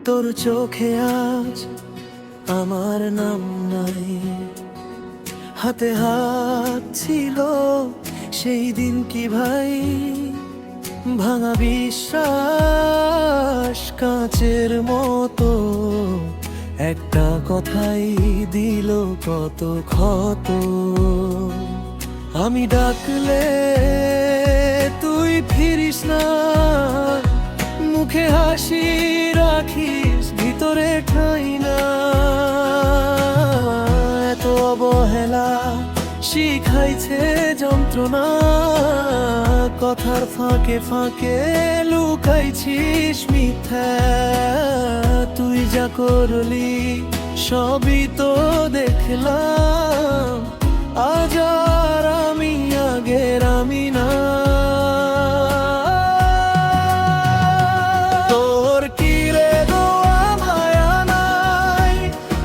তোর চোখে আজ আমার নাম নাই, হাতে হাত ছিল সেই দিন কি ভাই, ভাঙা বিশ্বাস কাঁচের মতো একটা কথাই দিল কত ক্ষত। আমি ডাকলে তুই ফিরিস না, মুখে হাসি রাখিস ভিতরে ঠাই না। এত অবহেলা শিখাইছে যন্ত্রণা, কথার ফাঁকে ফাঁকে লুকাইছিস মিথ্যা। তুই যা করলি সবই তো দেখলাম, আজ আর আমি আগের আমি না। তোর কি রে দোয়া মায়া নাই,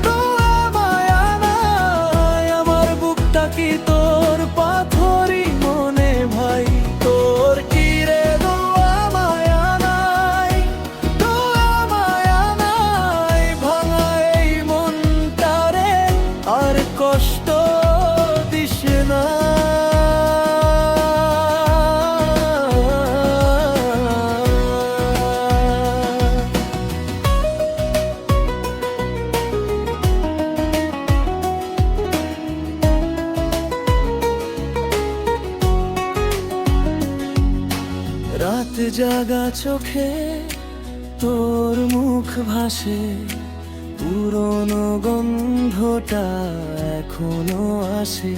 দোয়া মায়া নাই, আমার বুকটা কি তোর পাথরই মনে ভাই। তোর কি রে দোয়া মায়া নাই, দোয়া মায়া নাই, ভাঙা এই মনটারে আর কষ্ট দিস না। রাত জাগা চোখে তোর মুখ ভাসে, পুরনো গন্ধটা এখনো আসে।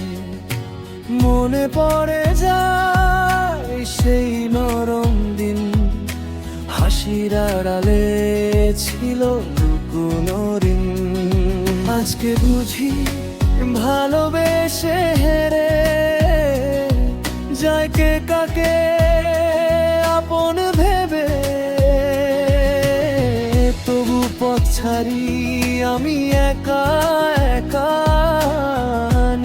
মনে পড়ে যায় সেই নরম দিন, হাসির আড়ালে ছিল লুকোনো ঋণ। আজকে বুঝি ভালোবেসে হেরে যায় কে কাকে আপন ভেবে। তবু পথ ছাড়ি আমি একা একা,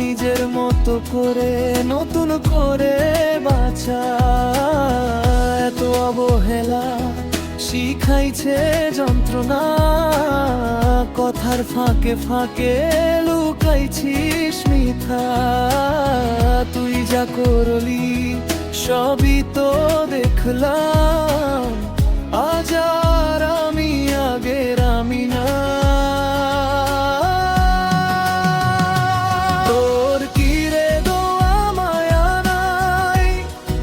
নিজের মতো করে নতুন করে বাঁচা। এত অবহেলা শিখাইছে যন্ত্রণা, কথার ফাঁকে ফাঁকে লুকাইছিস মিথ্যা। তুই যা করলি সবই তো দেখলাম, আজ আর আমি আগের আমি না। তোর কি রে দোয়া মায়া নাই,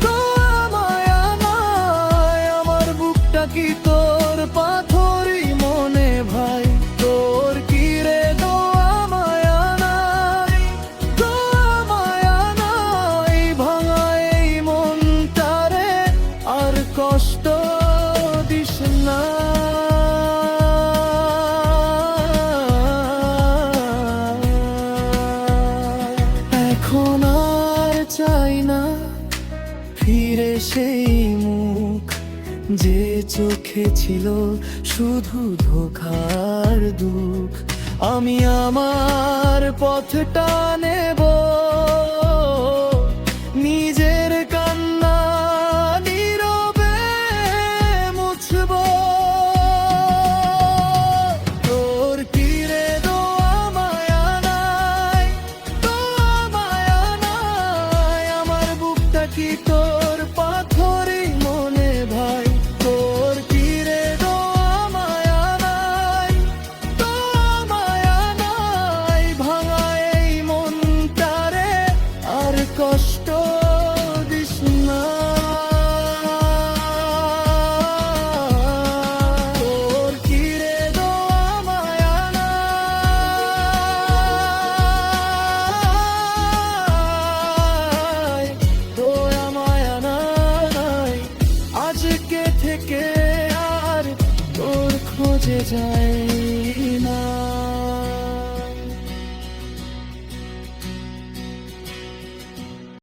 দোয়া মায়া নাই, আমার বুকটা কি তোর পাথরই মনে ভাই। তোর কি রে দোয়া মায়া নাই, দোয়া মায়া নাই, ভাঙা এই মনটারে আর কষ্ট দিস না। এখন আর চাই না ফিরে সেই মুখ, যে চোখে ছিল শুধু ধোঁকার দুঃখ। আমি আমার পথটা নেব, নিজের কান্না নীরবে মুছব। তোর কি রে দোয়া মায়া নাই, দোয়া মায়া নাই, আমার বুকটা কি তোর পাথরই মনে ভাই। তোর কি রে দোয়া মায়া নাই, দোয়া মায়া নাই, ভাঙা এই মনটারে আর কষ্ট দিস না। তোর কি রে দোয়া মায়া নাই, দোয়া মায়া নাই, আজকে থেকে আর তোর খোঁজে যায়।